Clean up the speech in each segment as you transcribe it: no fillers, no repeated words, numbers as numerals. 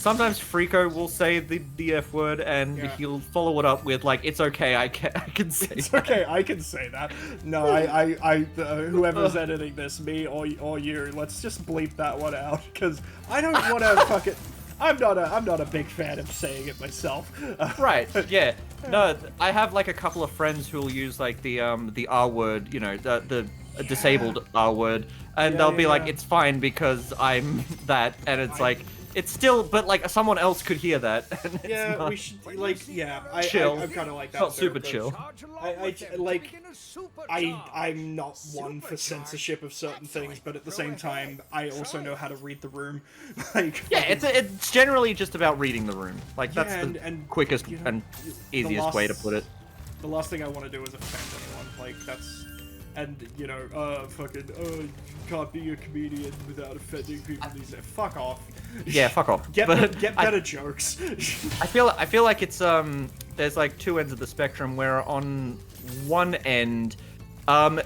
sometimes Freako will say the F word, and he'll follow it up with like, "It's okay, I can say." It's okay, I can say that. No, whoever's editing this, me or you, let's just bleep that one out, because I don't want to fucking. I'm not a big fan of saying it myself. Right? Yeah. No, I have like a couple of friends who'll use like the R word, you know, the disabled R word, and they'll be like, "It's fine because I'm that," and it's like. It's still, but like someone else could hear that. And it's not we should like, chill. I'm kind of like that. Not super chill. I'm not one for censorship of certain things, but at the same time, I also know how to read the room. Like, yeah, it's generally just about reading the room. Like that's the quickest and easiest way to put it. The last thing I want to do is offend anyone. Like that's. And, you know, you can't be a comedian without offending people these days. Fuck off. Yeah, fuck off. Get better jokes. I feel like it's, there's like two ends of the spectrum where on one end,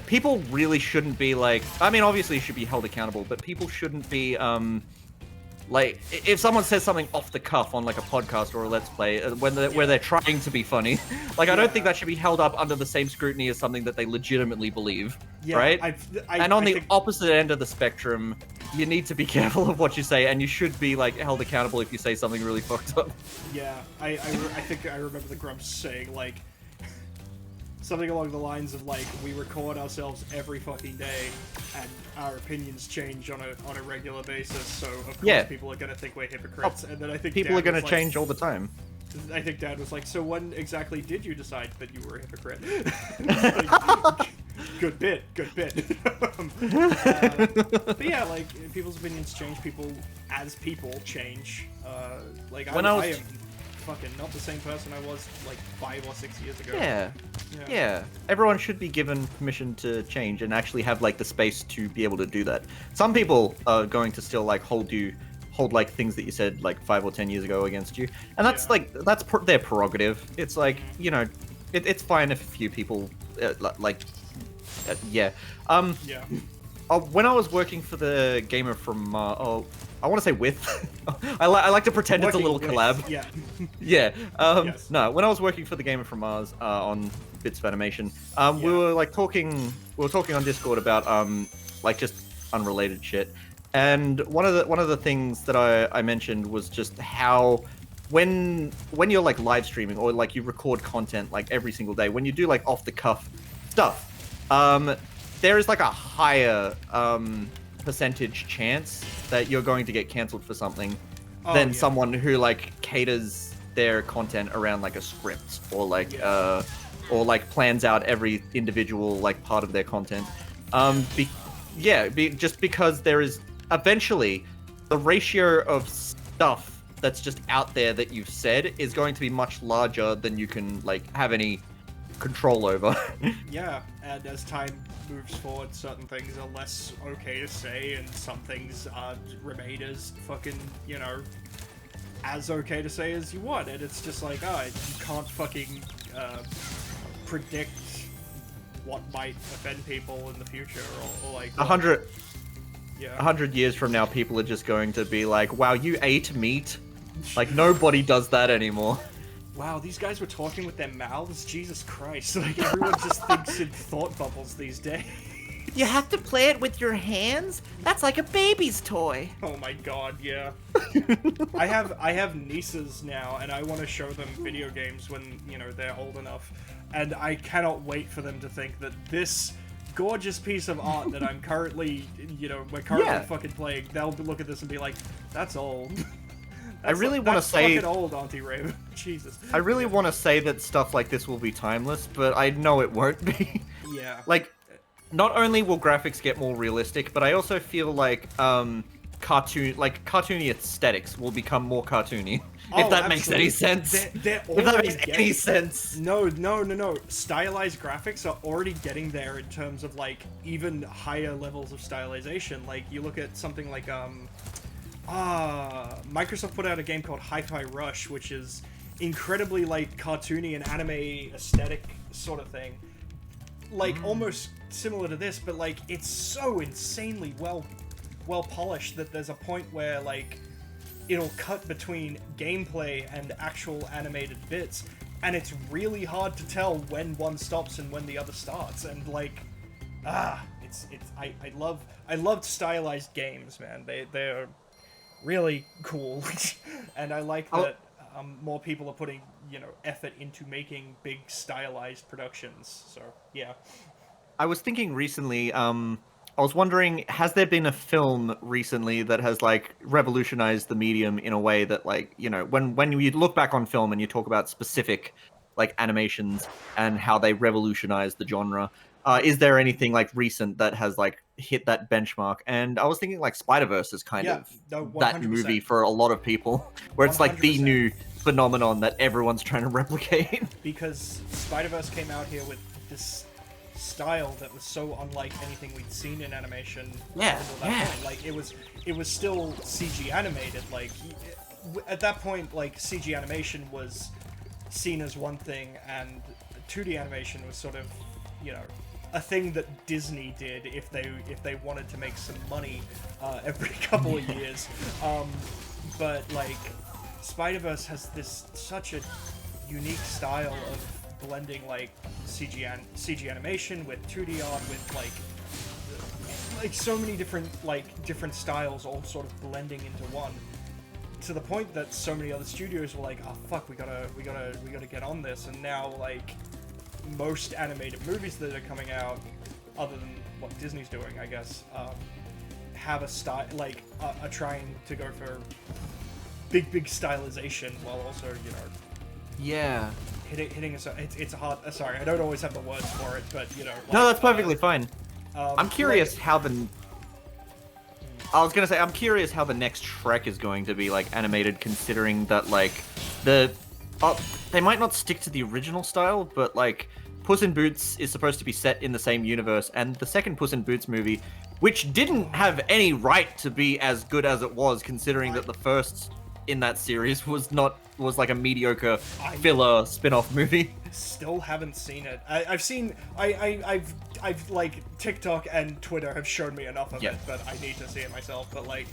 people really shouldn't be like, I mean, obviously you should be held accountable, but people shouldn't be, like, if someone says something off the cuff on like a podcast or a let's play, where they're trying to be funny, like I don't think that should be held up under the same scrutiny as something that they legitimately believe, right? And on the opposite end of the spectrum, you need to be careful of what you say, and you should be like held accountable if you say something really fucked up. Yeah, I think I remember the Grumps saying like something along the lines of like, we record ourselves every fucking day, and our opinions change on a regular basis. So of course people are gonna think we're hypocrites, and then I think people are gonna change all the time. I think Dad was like, so when exactly did you decide that you were a hypocrite? Like, good bit. But yeah, like people's opinions change. People change. Like I am fucking not the same person I was like 5 or 6 years ago. Yeah. Everyone should be given permission to change and actually have like the space to be able to do that. Some people are going to still like hold like things that you said like 5 or 10 years ago against you, and that's like their prerogative. It's like, you know, it's fine if a few people when I was working for the gamer from I want to say with. I like to pretend it's a little collab. Yeah. Yeah. No, when I was working for the Gamer from Mars on Bits of Animation, we were talking on Discord about like just unrelated shit. And one of the things that I mentioned was just how when you're like live streaming or like you record content like every single day, when you do like off the cuff stuff, there is like a higher percentage chance that you're going to get cancelled for something than someone who like caters their content around like a script or like plans out every individual like part of their content. Just because there is eventually the ratio of stuff that's just out there that you've said is going to be much larger than you can like have any control over. Yeah, and as time moves forward, certain things are less okay to say, and some things are remain as fucking, you know, as okay to say as you want, and it's just like, you can't fucking predict what might offend people in the future, or like... 100 years from now, people are just going to be like, wow, you ate meat? Like, nobody does that anymore. Wow, these guys were talking with their mouths? Jesus Christ. Like, everyone just thinks in thought bubbles these days. You have to play it with your hands? That's like a baby's toy. Oh my god, yeah. I have nieces now, and I want to show them video games when, you know, they're old enough. And I cannot wait for them to think that this gorgeous piece of art that I'm currently, you know, we're currently fucking playing, they'll look at this and be like, that's old. I really want to say... That's fucking old, Auntie Raven. Jesus. I really want to say that stuff like this will be timeless, but I know it won't be. Yeah. Like, not only will graphics get more realistic, but I also feel like cartoony aesthetics will become more cartoony. If that makes any sense. If that makes any sense. No. Stylized graphics are already getting there in terms of like even higher levels of stylization. Like you look at something like Microsoft put out a game called Hi-Fi Rush, which is incredibly like cartoony and anime aesthetic sort of thing. Like almost similar to this, but like it's so insanely well polished that there's a point where like it'll cut between gameplay and actual animated bits, and it's really hard to tell when one stops and when the other starts. And like, I loved stylized games, man. They're really cool, and I like that more people are putting effort into making big stylized productions. So yeah. I was thinking recently, I was wondering, has there been a film recently that has like revolutionized the medium in a way that like, when you look back on film and you talk about specific like animations and how they revolutionized the genre, is there anything like recent that has like hit that benchmark? And I was thinking like Spider-Verse is kind Yeah, of no, that 100%. movie for a lot of people, where it's like the 100%. new phenomenon that everyone's trying to replicate. Because Spider-Verse came out here with this style that was so unlike anything we'd seen in animation Yeah, until that point. Like it was still CG animated. Like at that point, like CG animation was seen as one thing, and 2D animation was sort of, a thing that Disney did if they wanted to make some money every couple of years. But like Spider-Verse has such a unique style of blending like CG animation with 2D art with like so many different styles all sort of blending into one, to the point that so many other studios were like, oh fuck, we gotta get on this. And now like most animated movies that are coming out, other than what Disney's doing, I guess, have a style are trying to go for big stylization while also Yeah. hitting it's a hard. Sorry, I don't always have the words for it, but like, No, that's perfectly fine. I'm curious how the. I was gonna say, I'm curious how the next Shrek is going to be like animated, considering that like they might not stick to the original style, but like Puss in Boots is supposed to be set in the same universe, and the second Puss in Boots movie, which didn't have any right to be as good as it was, considering that the first in that series was like a mediocre filler spin-off movie. Still haven't seen it. I've like TikTok and Twitter have shown me enough of it, but I need to see it myself. But like,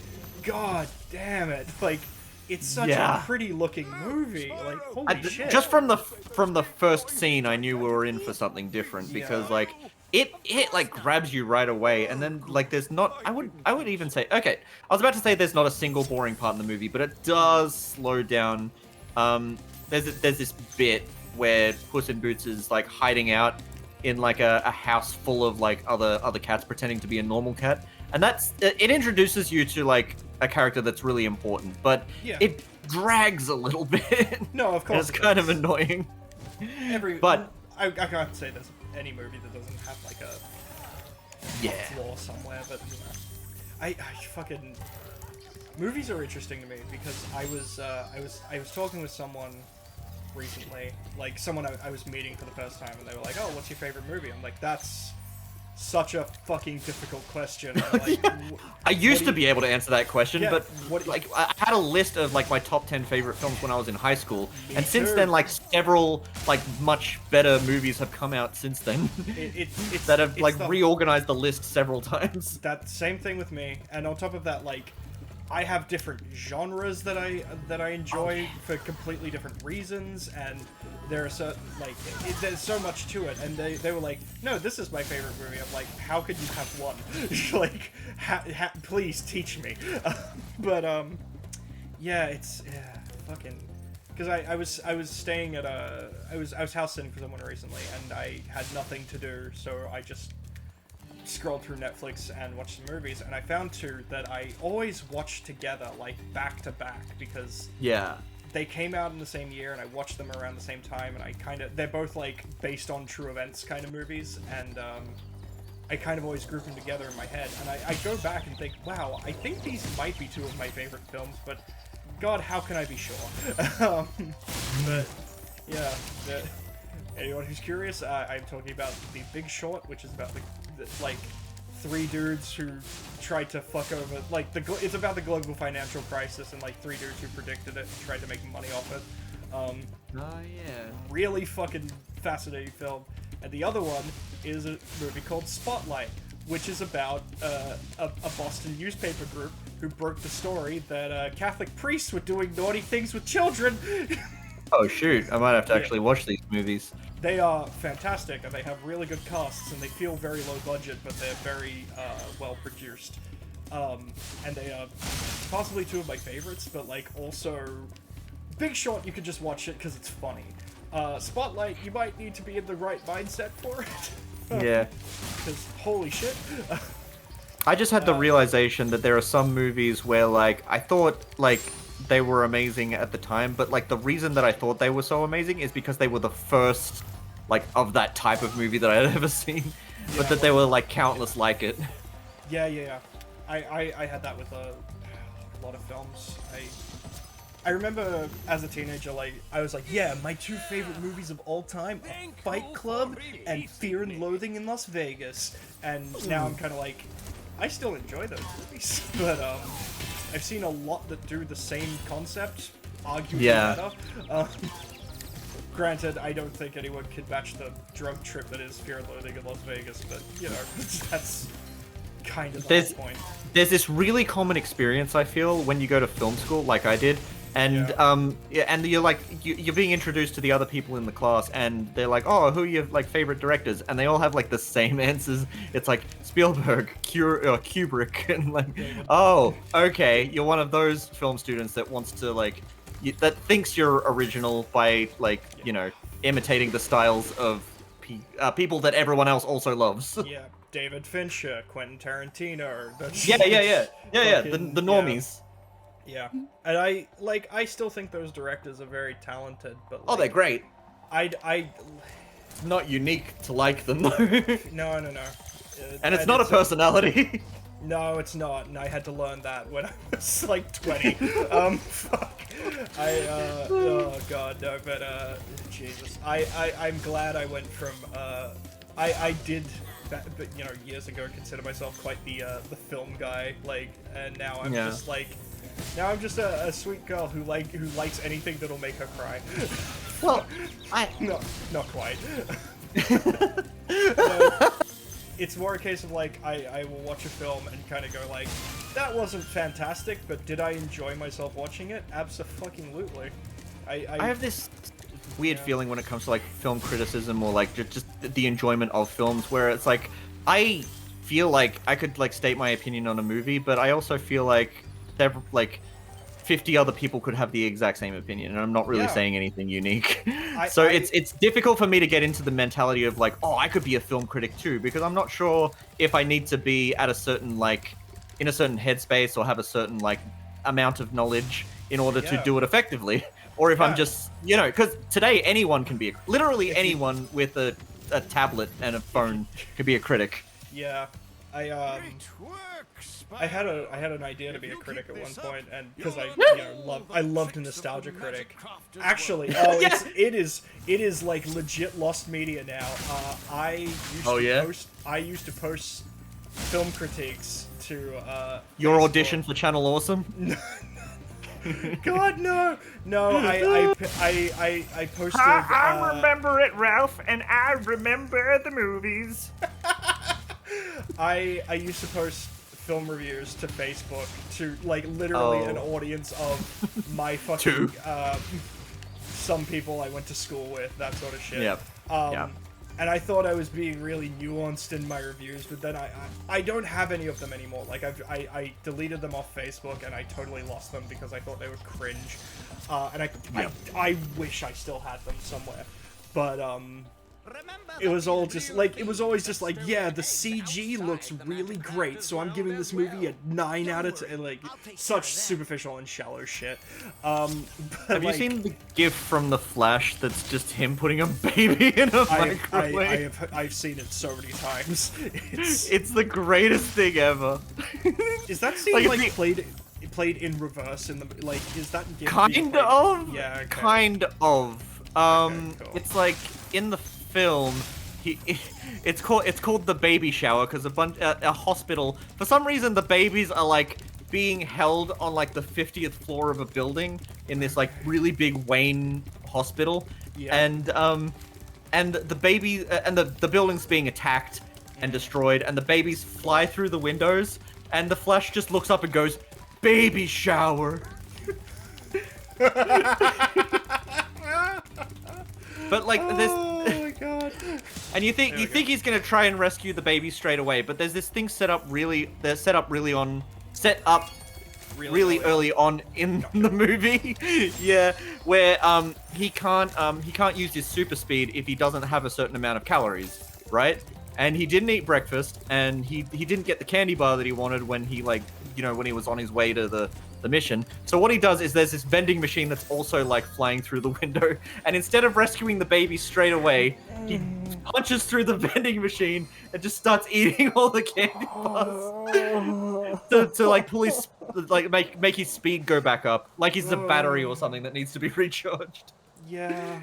god damn it, like it's such a pretty looking movie. Like holy shit! Just from the first scene, I knew we were in for something different, because like it like grabs you right away, and then like there's not. I would even say, okay, I was about to say there's not a single boring part in the movie, but it does slow down. There's this bit where Puss in Boots is like hiding out in like a house full of like other cats pretending to be a normal cat, and it introduces you to like a character that's really important, but it drags a little bit. No, of course it's kind of annoying. But I can't say there's any movie that doesn't have like a flaw somewhere, but I fucking movies are interesting to me because I was talking with someone recently, like someone I was meeting for the first time, and they were like, "Oh, what's your favorite movie?" I'm like, "That's such a fucking difficult question." Like, I used to be able to answer that question, but like I had a list of like my top 10 favorite films when I was in high school, and since then like several like much better movies have come out since then that have like reorganized the list several times. That same thing with me, and on top of that, like I have different genres that I enjoy for completely different reasons, and there are certain like there's so much to it, and they were like, no, this is my favorite movie. I'm like, how could you have one? Like, please teach me. But yeah, it's fucking, because I was staying at I was house sitting for someone recently, and I had nothing to do, so I just scrolled through Netflix and watched some movies, and I found two that I always watch together, like back to back, because they came out in the same year and I watched them around the same time, and they're both like based on true events kind of movies, and I kind of always group them together in my head, and I go back and think, wow, I think these might be two of my favorite films, but god, how can I be sure? But yeah, anyone who's curious, I'm talking about The Big Short, which is about the like three dudes who tried to fuck over, like it's about the global financial crisis, and like three dudes who predicted it and tried to make money off it. Really fucking fascinating film. And the other one is a movie called Spotlight, which is about a Boston newspaper group who broke the story that Catholic priests were doing naughty things with children. Oh shoot, I might have to actually watch these movies. They are fantastic, and they have really good casts, and they feel very low budget, but they're very well produced. And they are possibly two of my favorites, but like also Big Short, you could just watch it because it's funny. Spotlight, you might need to be in the right mindset for it. Yeah. Because holy shit. I just had the realization that there are some movies where, like, I thought, like, they were amazing at the time, but, like, the reason that I thought they were so amazing is because they were the first, like, of that type of movie that I had ever seen. But that there were, like, countless like it. Yeah. I had that with a lot of films. I remember as a teenager, like, I was like, yeah, my two favorite movies of all time are Fight Club and Fear and Loathing in Las Vegas. And now I'm kind of like, I still enjoy those movies, but I've seen a lot that do the same concept, arguably better. Granted, I don't think anyone could match the drug trip that is Fear and Loathing in Las Vegas, but, you know, that's kind of the whole point. There's this really common experience, I feel, when you go to film school, like I did, and and you're like you're being introduced to the other people in the class, and they're like, oh, who are your like favorite directors? And they all have like the same answers. It's like Spielberg, Kubrick, and like, oh, okay, you're one of those film students that wants to like that thinks you're original by like you know imitating the styles of people that everyone else also loves. Yeah. David Fincher, Quentin Tarantino. Yeah. The normies. Yeah, and I still think those directors are very talented, but like, oh, they're great. I not unique to like them though. No. And it's not a personality. No, it's not, and I had to learn that when I was like 20. Fuck. Oh god, no, but Jesus. I'm glad I went from I did. But you know, years ago, consider myself quite the film guy, like, and now I'm just like, I'm just a sweet girl who likes anything that'll make her cry. Well, not quite. It's more a case of like I will watch a film and kind of go like, that wasn't fantastic, but did I enjoy myself watching it? Abso-fucking-lutely. I have this weird feeling when it comes to like film criticism or like just the enjoyment of films, where it's like I feel like I could like state my opinion on a movie, but I also feel like there like 50 other people could have the exact same opinion, and I'm not really saying anything unique. So it's difficult for me to get into the mentality of like, oh, I could be a film critic too, because I'm not sure if I need to be at a certain like in a certain headspace or have a certain like amount of knowledge in order to do it effectively. Or if I'm just, you know, because today anyone can be, literally anyone with a tablet and a phone could be a critic. Yeah, I had an idea to be a critic at one point, and because I loved a nostalgia critic. Actually, it is like legit lost media now. I used to post film critiques to your Facebook. audition for Channel Awesome. God, no! I posted. I remember it, Ralph, and I remember the movies. I used to post film reviews to Facebook to like literally an audience of my fucking some people I went to school with, that sort of shit. Yep. And I thought I was being really nuanced in my reviews, but then I don't have any of them anymore. Like I deleted them off Facebook, and I totally lost them because I thought they were cringe. And I wish I still had them somewhere, but it was all just like, it was always just like, yeah, the CG looks really great, so I'm giving this movie a 9 out of 10. Like, such superficial and shallow shit. Have you seen the GIF from The Flash that's just him putting a baby in a microwave? I've seen it so many times. It's the greatest thing ever. Is that scene like played in reverse in the like? Is that GIF kind of? Yeah, okay. Kind of. Okay, cool. It's like in the film, it's called the baby shower because a hospital, for some reason the babies are like being held on like the 50th floor of a building in this like really big Wayne hospital, and the baby and the building's being attacked, and destroyed, and the babies fly through the windows, and the Flash just looks up and goes, "Baby shower." But like there's Oh my god. and you think he's gonna try and rescue the baby straight away, but there's this thing set up really early on in the movie. Yeah, where he can't use his super speed if he doesn't have a certain amount of calories, right? And he didn't eat breakfast, and he didn't get the candy bar that he wanted when he when he was on his way to the mission. So what he does is there's this vending machine that's also like flying through the window, and instead of rescuing the baby straight away, he punches through the vending machine and just starts eating all the candy bars to like pull his make his speed go back up, like he's a battery or something that needs to be recharged. Yeah.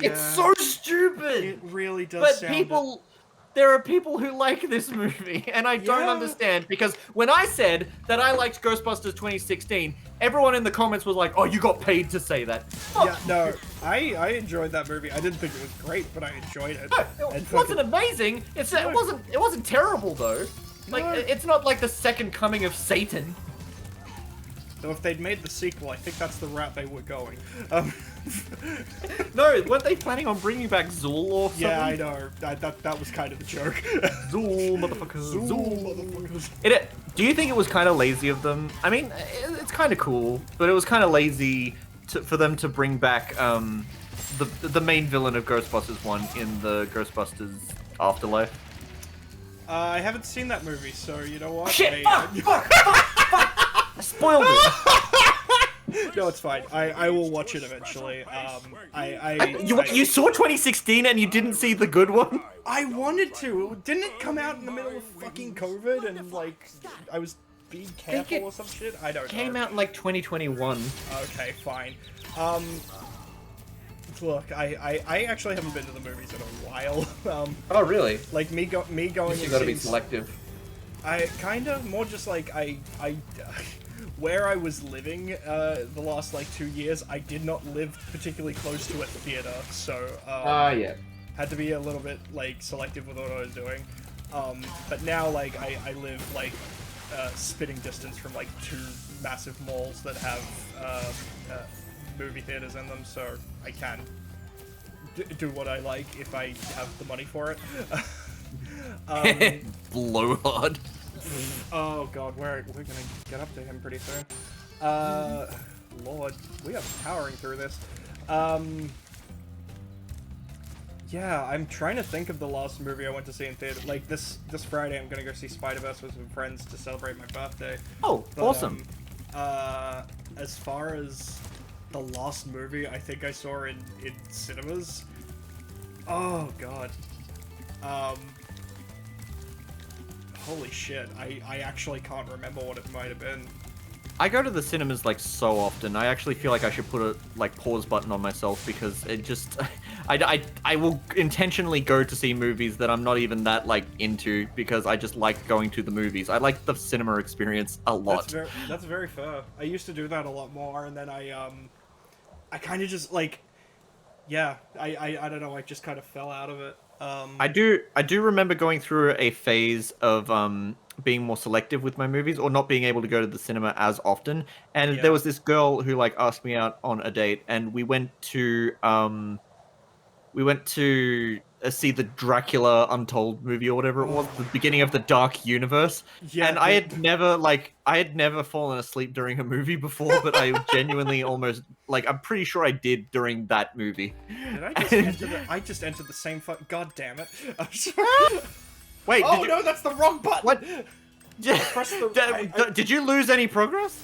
It's so stupid. It really does. But sound there are people who like this movie, and I don't understand, because when I said that I liked Ghostbusters 2016, everyone in the comments was like, "Oh, you got paid to say that." Yeah, no, I enjoyed that movie. I didn't think it was great, but I enjoyed it. No, it wasn't amazing. It wasn't terrible though. Like it's not like the second coming of Satan. So if they'd made the sequel, I think that's the route they were going. No, weren't they planning on bringing back Zool or something? Yeah, I know. That was kind of the joke. Zool, motherfuckers. Zool, motherfuckers. Do you think it was kind of lazy of them? I mean, it's kind of cool, but it was kind of lazy for them to bring back the main villain of Ghostbusters 1 in the Ghostbusters Afterlife. I haven't seen that movie, so you know what? Shit! Fuck! I spoiled it. No, it's fine. I will watch it eventually. You saw 2016 and you didn't see the good one? I wanted to. Didn't it come out in the middle of fucking COVID and like I was being careful or some shit? I don't know. Came out in like 2021. Okay, fine. Look, I actually haven't been to the movies in a while. Oh really? Like me going. You gotta be selective. I kind of more just like I where I was living the last like 2 years, I did not live particularly close to a theater, so yeah. had to be a little bit like selective with what I was doing. But now like I live like spitting distance from like 2 massive malls that have movie theaters in them, so I can do what I like if I have the money for it. Blowhard. Oh god, we're gonna get up to him pretty soon. Lord, we are powering through this. Yeah, I'm trying to think of the last movie I went to see in theater. Like this Friday, I'm gonna go see Spider-Verse with some friends to celebrate my birthday. Oh, but, awesome. As far as the last movie I think I saw in cinemas, oh god. Holy shit, I actually can't remember what it might have been. I go to the cinemas like so often. I actually feel like I should put a like pause button on myself, because it just I will intentionally go to see movies that I'm not even that like into, because I just like going to the movies. I like the cinema experience a lot. That's very fair. I used to do that a lot more, and then I kind of just like, yeah, I don't know, I just kind of fell out of it. I do remember going through a phase of being more selective with my movies, or not being able to go to the cinema as often. And there was this girl who like asked me out on a date, and we went to see the Dracula Untold movie or whatever it was, the beginning of the Dark Universe. Yeah, and I had never fallen asleep during a movie before, but I genuinely almost like, I'm pretty sure I did during that movie. Did I just entered the same god damn it. I'm sorry. Wait, no, that's the wrong button. What? Did you lose any progress?